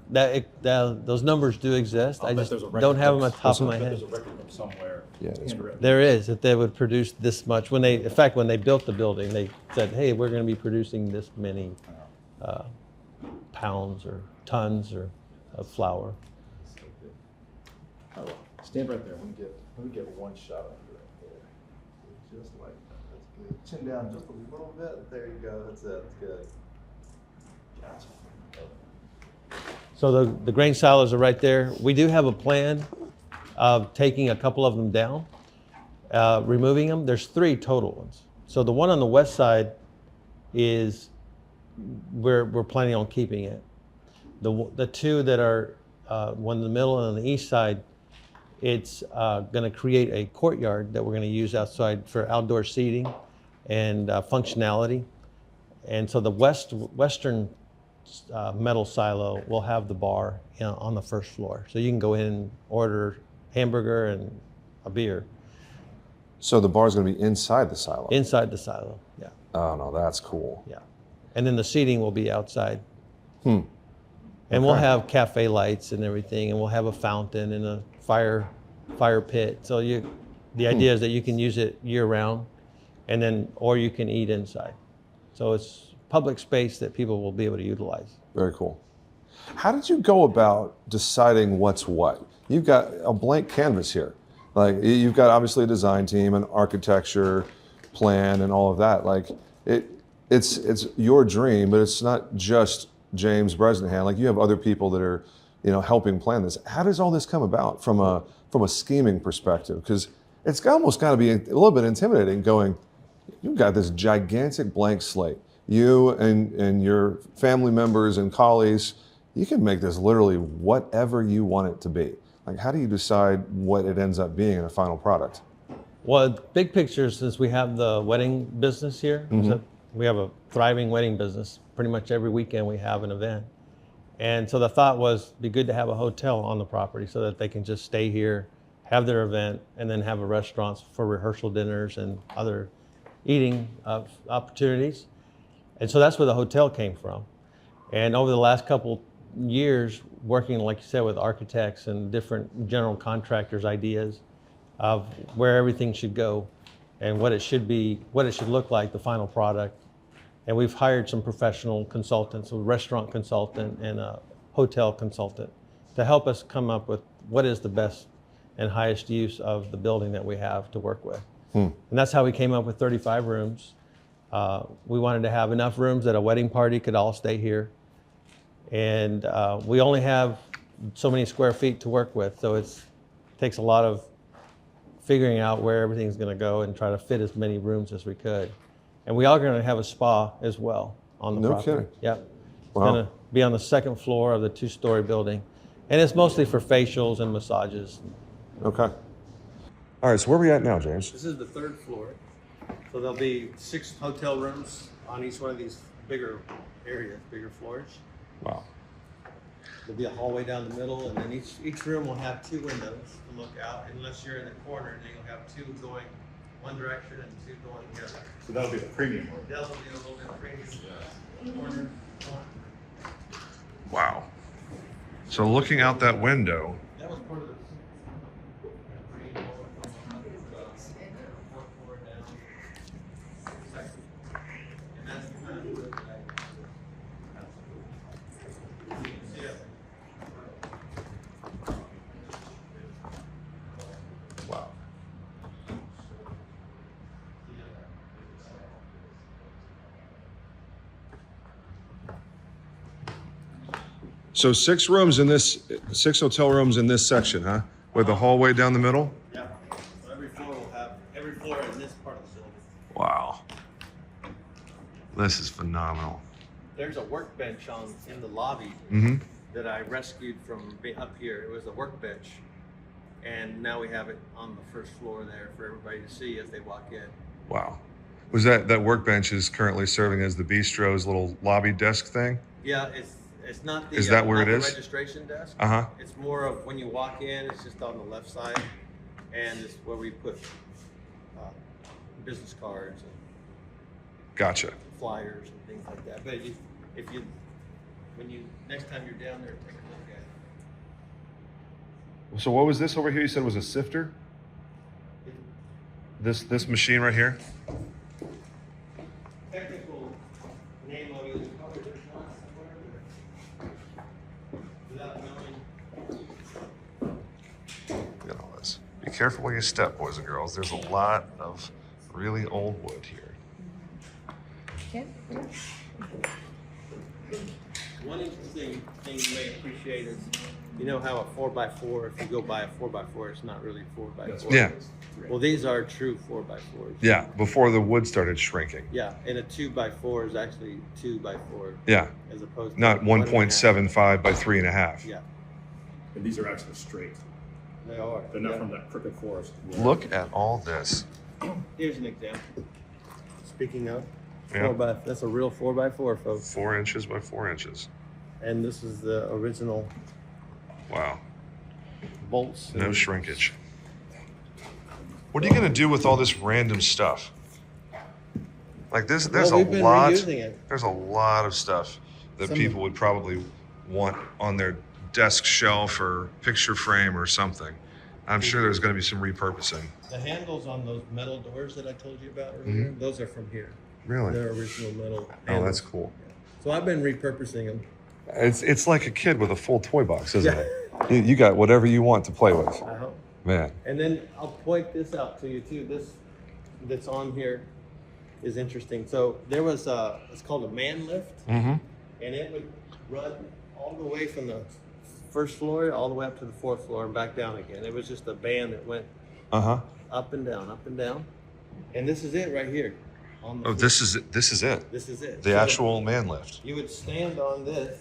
Speaker 2: those numbers do exist. I
Speaker 3: bet
Speaker 2: just
Speaker 3: there's a record
Speaker 2: don't have them
Speaker 3: book-
Speaker 2: at the top of my
Speaker 3: I bet
Speaker 2: head.
Speaker 3: There's a record book somewhere.
Speaker 1: Yeah, that's
Speaker 3: handwritten.
Speaker 2: There is that they would produce this much. When they built the building, they said, "Hey, we're going to be producing this many pounds or tons of flour."
Speaker 3: Oh, stand right there. Let me get one shot of you right there. Just like that. That's good. Chin down just a little bit. There you go. That's it. That's good. Gotcha.
Speaker 2: So the grain silos are right there. We do have a plan of taking a couple of them down, removing them. There's 3 total ones. So the one on the west side is we're planning on keeping it. The 2 that are one in the middle and on the east side, it's going to create a courtyard that we're going to use outside for outdoor seating and functionality. And so the western metal silo will have the bar on the 1st floor. So you can go in and order hamburger and a beer.
Speaker 1: So the bar's going to be inside the silo.
Speaker 2: Inside the silo, yeah.
Speaker 1: Oh no, that's cool.
Speaker 2: Yeah. And then the seating will be outside. And we'll have cafe lights and everything, and we'll have a fountain and a fire pit. So the idea is that you can use it year round, or you can eat inside. So it's public space that people will be able to utilize.
Speaker 1: Very cool. How did you go about deciding what's what? You've got a blank canvas here. Like you've got obviously a design team and architecture plan and all of that. Like it's your dream, but it's not just James Bresnahan. Like you have other people that are, helping plan this. How does all this come about from a scheming perspective? Because it's almost got to be a little bit intimidating going, you've got this gigantic blank slate. You and your family members and colleagues, you can make this literally whatever you want it to be. Like, how do you decide what it ends up being in a final product?
Speaker 2: Well, big picture, since we have the wedding business here, so we have a thriving wedding business. Pretty much every weekend we have an event. And so the thought was it'd be good to have a hotel on the property so that they can just stay here, have their event, and then have a restaurant for rehearsal dinners and other eating opportunities. And so that's where the hotel came from. And over the last couple years, working, like you said, with architects and different general contractors' ideas of where everything should go and what it should be, what it should look like, the final product. And we've hired some professional consultants, a restaurant consultant and a hotel consultant, to help us come up with what is the best and highest use of the building that we have to work with. And that's how we came up with 35 rooms. We wanted to have enough rooms that a wedding party could all stay here. And we only have so many square feet to work with, so it takes a lot of figuring out where everything's going to go and try to fit as many rooms as we could. And we are going to have a spa as well on the property.
Speaker 1: Kidding.
Speaker 2: Yep. It's
Speaker 1: Wow.
Speaker 2: going to be on the second floor of the 2-story building. And it's mostly for facials and massages.
Speaker 1: Okay. All right, so where are we at now, James?
Speaker 2: This is the 3rd floor. So there'll be 6 hotel rooms on each one of these bigger areas, bigger floors.
Speaker 1: Wow.
Speaker 2: There'll be a hallway down the middle, and then each room will have 2 windows to look out. Unless you're in the corner, then you'll have 2 going one direction and 2 going the other.
Speaker 3: So that'll be the premium one.
Speaker 2: That'll be a little bit premium. Corner.
Speaker 1: Wow. So looking out that window,
Speaker 2: That was part of the. And that's the kind of wood that you can see it.
Speaker 1: wow. So 6 hotel rooms in this section, huh? With the hallway down the middle?
Speaker 2: Yeah. So every floor in this part of the building.
Speaker 1: Wow. This is phenomenal.
Speaker 2: There's a workbench in the lobby
Speaker 1: Mm-hmm.
Speaker 2: that I rescued from up here. It was a workbench. And now we have it on the 1st floor there for everybody to see as they walk in.
Speaker 1: Wow. Was that workbench is currently serving as the bistro's little lobby desk thing?
Speaker 2: Yeah, it's not the,
Speaker 1: Is that where
Speaker 2: not
Speaker 1: it
Speaker 2: the
Speaker 1: is?
Speaker 2: registration desk.
Speaker 1: Uh-huh.
Speaker 2: It's more of when you walk in, it's just on the left side. And it's where we put business cards and
Speaker 1: Gotcha.
Speaker 2: flyers and things like that. But next time you're down there, take a look at it.
Speaker 1: So what was this over here? You said was a sifter? This machine right here?
Speaker 2: Technical name of it is probably without knowing.
Speaker 1: Look at all this. Be careful where you step, boys and girls. There's a lot of really old wood here.
Speaker 2: One interesting thing you may appreciate is, you know how a 4x4, if you go by a 4x4, it's not really 4x4.
Speaker 1: Yeah.
Speaker 2: Well, these are true 4x4s.
Speaker 1: Yeah, before the wood started shrinking.
Speaker 2: Yeah, and a 2x4 is actually 2x4
Speaker 1: Yeah,
Speaker 2: as opposed to
Speaker 1: not
Speaker 2: 1.5.
Speaker 1: 1.75 by 3.5.
Speaker 2: Yeah,
Speaker 3: And these are actually straight.
Speaker 2: they are.
Speaker 3: They're not
Speaker 2: Yeah.
Speaker 3: from that crooked forest.
Speaker 1: Look at all this.
Speaker 2: Here's an example. Speaking of,
Speaker 1: Yeah.
Speaker 2: that's a real 4x4, folks.
Speaker 1: 4 inches by 4 inches.
Speaker 2: And this is the original
Speaker 1: Wow.
Speaker 2: bolts.
Speaker 1: No shrinkage. What are you going to do with all this random stuff? Like this, there's
Speaker 2: Well, we've been
Speaker 1: a lot.
Speaker 2: reusing it.
Speaker 1: There's a lot of stuff that people would probably want on their desk shelf or picture frame or something. I'm sure there's going to be some repurposing.
Speaker 2: The handles on those metal doors that I told you about earlier, those are from here.
Speaker 1: Really?
Speaker 2: They're original metal
Speaker 1: Oh,
Speaker 2: handles.
Speaker 1: that's cool.
Speaker 2: So I've been repurposing them.
Speaker 1: It's like a kid with a full toy box, isn't it? You got whatever you want to play with.
Speaker 2: Uh-huh.
Speaker 1: Man.
Speaker 2: And then I'll point this out to you too. This that's on here is interesting. So there was it's called a man lift,
Speaker 1: Mm-hmm.
Speaker 2: and it would run all the way from the 1st floor all the way up to the 4th floor and back down again. It was just a band that went
Speaker 1: Uh-huh.
Speaker 2: up and down, up and down. And this is it right here. On the
Speaker 1: Oh,
Speaker 2: floor.
Speaker 1: this is it. This is it.
Speaker 2: This is it.
Speaker 1: The
Speaker 2: So
Speaker 1: actual man lift.
Speaker 2: you would stand on this.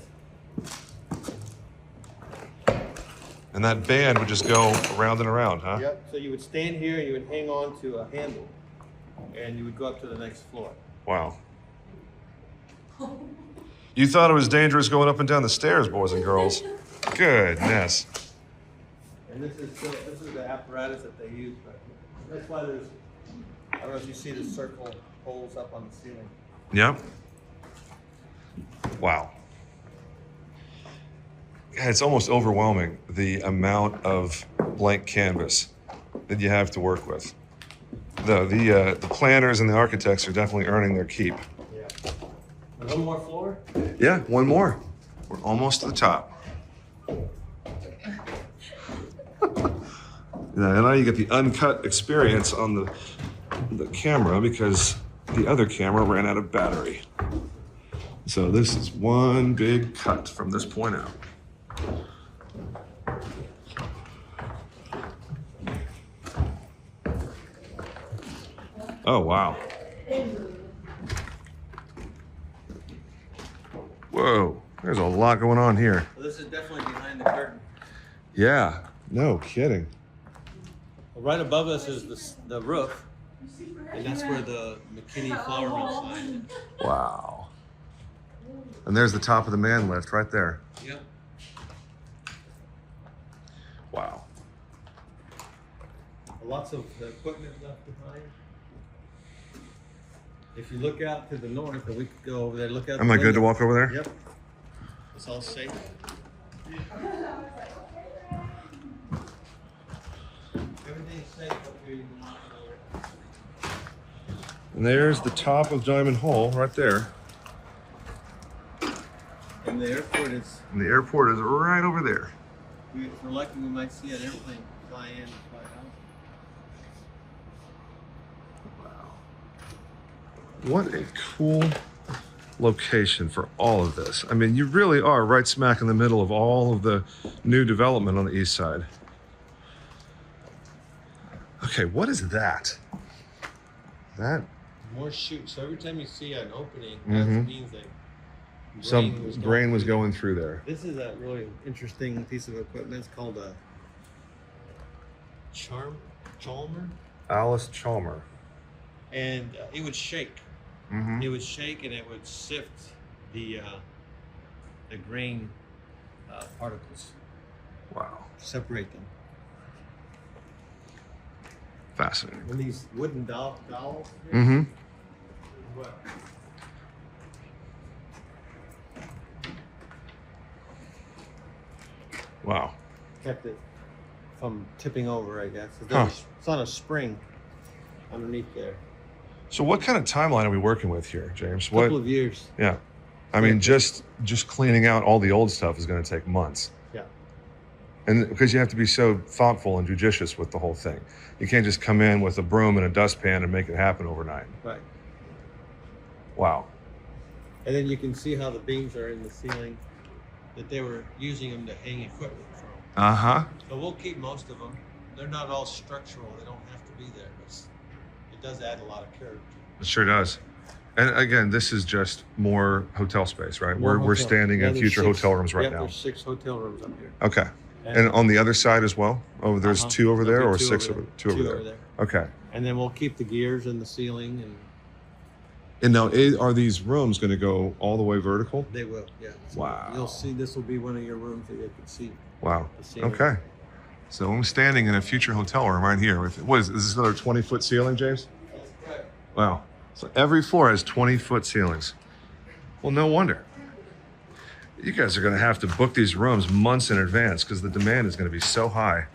Speaker 1: And that band would just go around and around, huh?
Speaker 2: Yep. So you would stand here and you would hang on to a handle, and you would go up to the next floor.
Speaker 1: Wow. You thought it was dangerous going up and down the stairs, boys and girls. Goodness.
Speaker 2: And this is the apparatus that they use. But that's why there's, I don't know if you see the circle holes up on the ceiling.
Speaker 1: Yep. Wow. God, it's almost overwhelming, the amount of blank canvas that you have to work with. The planners and the architects are definitely earning their keep.
Speaker 2: Yeah. And one more floor.
Speaker 1: Yeah, one more. We're almost to the top. Yeah, and now you get the uncut experience on the camera because the other camera ran out of battery. So this is one big cut from this point out. Oh, wow. Whoa, there's a lot going on here.
Speaker 2: Well, this is definitely behind the curtain.
Speaker 1: Yeah, no kidding.
Speaker 2: Right above us is the roof, and that's where the McKinney Flour Mill sign is.
Speaker 1: Wow. And there's the top of the man lift right there.
Speaker 2: Yep.
Speaker 1: Wow.
Speaker 2: Lots of equipment left behind. If you look out to the north, and we could go over there, look out.
Speaker 1: Am I good to walk over there?
Speaker 2: Yep. It's all safe. Everything's safe up here. You can walk over.
Speaker 1: And there's the top of Diamond Hole right there.
Speaker 2: And the airport is.
Speaker 1: And the airport is right over there.
Speaker 2: If we're lucky, we might see an airplane fly in, fly out.
Speaker 1: What a cool location for all of this. I mean, you really are right smack in the middle of all of the new development on the east side. Okay, what is that? That
Speaker 2: More chutes. So every time you see an opening,
Speaker 1: Mhm.
Speaker 2: that means that
Speaker 1: some grain was going through there.
Speaker 2: This is a really interesting piece of equipment. It's called a Chalmer,
Speaker 1: Alice Chalmer.
Speaker 2: and it would shake.
Speaker 1: Mm-hmm.
Speaker 2: It would shake and it would sift the grain particles,
Speaker 1: Wow.
Speaker 2: separate them.
Speaker 1: Fascinating.
Speaker 2: And these wooden dowels.
Speaker 1: Mm-hmm.
Speaker 2: What?
Speaker 1: Wow.
Speaker 2: Kept it from tipping over, I guess.
Speaker 1: Huh.
Speaker 2: It's on a spring underneath there.
Speaker 1: So what kind of timeline are we working with here, James?
Speaker 2: Couple of years.
Speaker 1: Yeah. I mean, just cleaning out all the old stuff is going to take months.
Speaker 2: Yeah.
Speaker 1: And because you have to be so thoughtful and judicious with the whole thing. You can't just come in with a broom and a dustpan and make it happen overnight.
Speaker 2: Right.
Speaker 1: Wow.
Speaker 2: And then you can see how the beams are in the ceiling, that they were using them to hang equipment from.
Speaker 1: Uh-huh.
Speaker 2: So we'll keep most of them. They're not all structural. They don't have to be there, but it does add a lot of character.
Speaker 1: It sure does. And again, this is just more hotel space, right?
Speaker 2: More
Speaker 1: We're
Speaker 2: hotel.
Speaker 1: standing
Speaker 2: Yeah,
Speaker 1: in
Speaker 2: there's
Speaker 1: future
Speaker 2: 6
Speaker 1: hotel rooms right
Speaker 2: yep,
Speaker 1: now.
Speaker 2: There's 6 hotel rooms up here.
Speaker 1: Okay. And on the other side as well? Oh, there's 2 over
Speaker 2: There'll
Speaker 1: there
Speaker 2: be
Speaker 1: or
Speaker 2: 2
Speaker 1: 6
Speaker 2: over
Speaker 1: over
Speaker 2: there.
Speaker 1: two over
Speaker 2: 2
Speaker 1: there?
Speaker 2: over there.
Speaker 1: Okay.
Speaker 2: And then we'll keep the gears in the ceiling, and
Speaker 1: And now, are these rooms going to go all the way vertical?
Speaker 2: they will, yeah. So
Speaker 1: Wow.
Speaker 2: You'll see this will be one of your rooms that you can see
Speaker 1: Wow.
Speaker 2: the ceiling.
Speaker 1: Okay. So I'm standing in a future hotel room right here. Is this another 20-foot ceiling, James?
Speaker 2: That's correct.
Speaker 1: Wow. So every floor has 20-foot ceilings. Well, no wonder. You guys are going to have to book these rooms months in advance because the demand is going to be so high.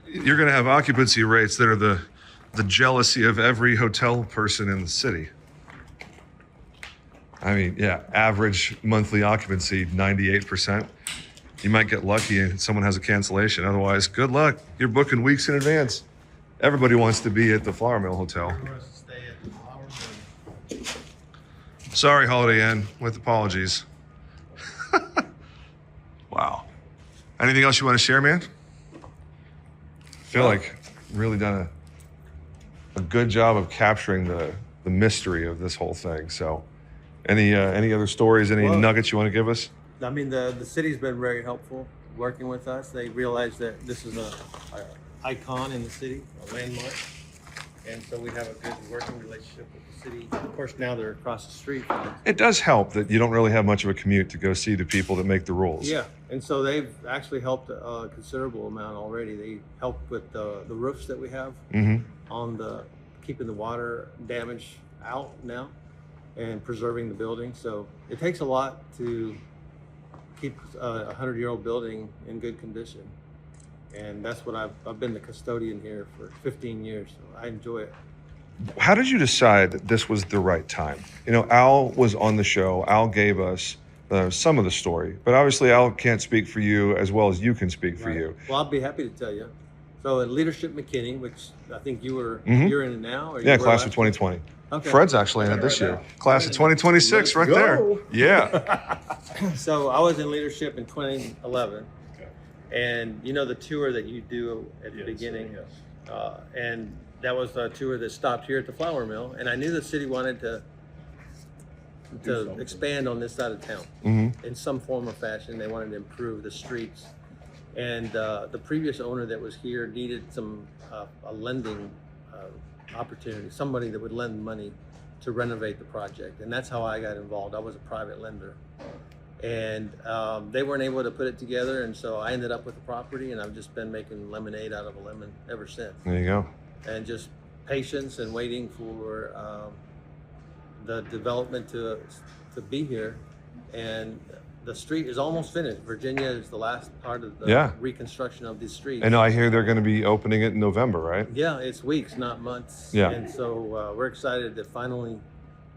Speaker 1: You're going to have occupancy rates that are the jealousy of every hotel person in the city. I mean, yeah, average monthly occupancy, 98%. You might get lucky and someone has a cancellation. Otherwise, good luck. You're booking weeks in advance. Everybody wants to be at the Flour Mill Hotel.
Speaker 2: For us to stay at the Flour Mill.
Speaker 1: Sorry, Holiday Inn, with apologies. Wow. Anything else you want to share, man? I feel like really done a good job of capturing the mystery of this whole thing. So any other stories, any nuggets you want to give us?
Speaker 2: I mean, the city's been very helpful working with us. They realize that this is a icon in the city, a landmark. And so we have a good working relationship with the city. Of course, now they're across the street from us.
Speaker 1: It does help that you don't really have much of a commute to go see the people that make the rules.
Speaker 2: Yeah, and so they've actually helped a considerable amount already. They help with the roofs that we have on keeping the water damage out now and preserving the building. So it takes a lot to keep a 100-year-old building in good condition. And that's what I've been the custodian here for 15 years, so I enjoy it.
Speaker 1: How did you decide that this was the right time? You know, Al was on the show. Al gave us some of the story, but obviously Al can't speak for you as well as you can speak for you.
Speaker 2: Well, I'll be happy to tell you. So at Leadership McKinney, which I think you're in it now? Or
Speaker 1: Yeah,
Speaker 2: you were
Speaker 1: class of
Speaker 2: last
Speaker 1: 2020.
Speaker 2: Okay.
Speaker 1: Fred's actually in it this year. Class of 2026 right there. Yeah.
Speaker 2: So I was in leadership in 2011. And you know the tour that you do at the beginning? And that was a tour that stopped here at the flour mill. And I knew the city wanted to expand on this side of town in some form or fashion. They wanted to improve the streets. And the previous owner that was here needed some a lending opportunity, somebody that would lend money to renovate the project. And that's how I got involved. I was a private lender. And they weren't able to put it together, and so I ended up with the property, and I've just been making lemonade out of a lemon ever since.
Speaker 1: There you go.
Speaker 2: And just patience and waiting for the development to be here. And the street is almost finished. Virginia is the last part of the reconstruction of these streets.
Speaker 1: And I hear they're going to be opening it in November, right?
Speaker 2: Yeah, it's weeks, not months.
Speaker 1: Yeah.
Speaker 2: And so we're excited that finally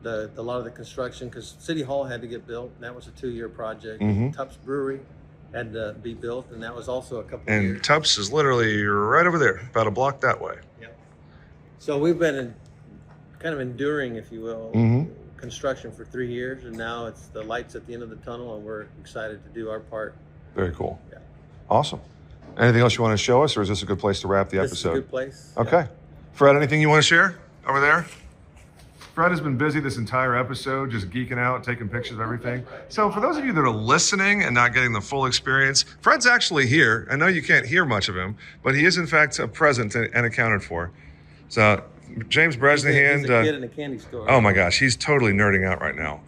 Speaker 2: a lot of the construction, because City Hall had to get built, and that was a 2-year project. Tubbs Brewery had to be built, and that was also a couple of years.
Speaker 1: And Tubbs is literally right over there, about a block that way.
Speaker 2: Yep. So we've been kind of enduring, if you will, construction for 3 years, and now it's the lights at the end of the tunnel, and we're excited to do our part.
Speaker 1: Very cool.
Speaker 2: Yeah.
Speaker 1: Awesome. Anything else you want to show us, or is this a good place to wrap the
Speaker 2: This
Speaker 1: episode?
Speaker 2: is a good place.
Speaker 1: Okay.
Speaker 2: Yeah.
Speaker 1: Fred, anything you want to share over there? Fred has been busy this entire episode, just geeking out, taking pictures of everything. So for those of you that are listening and not getting the full experience, Fred's actually here. I know you can't hear much of him, but he is in fact present and accounted for. So James Bresnahan.
Speaker 2: He's a kid in a candy store.
Speaker 1: Oh my gosh, he's totally nerding out right now.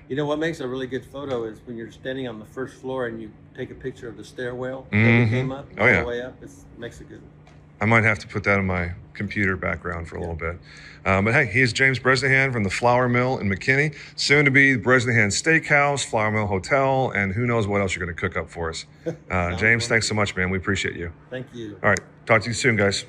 Speaker 2: You know what makes a really good photo is when you're standing on the first floor and you take a picture of the stairwell that we came up all the way up. It makes a good one.
Speaker 1: I might have to put that in my computer background for a little bit. But hey, he's James Bresnahan from the Flour Mill in McKinney, soon to be Bresnahan Steakhouse, Flour Mill Hotel, and who knows what else you're going to cook up for us. James, thanks so much, man. We appreciate you.
Speaker 2: Thank you.
Speaker 1: All right. Talk to you soon, guys.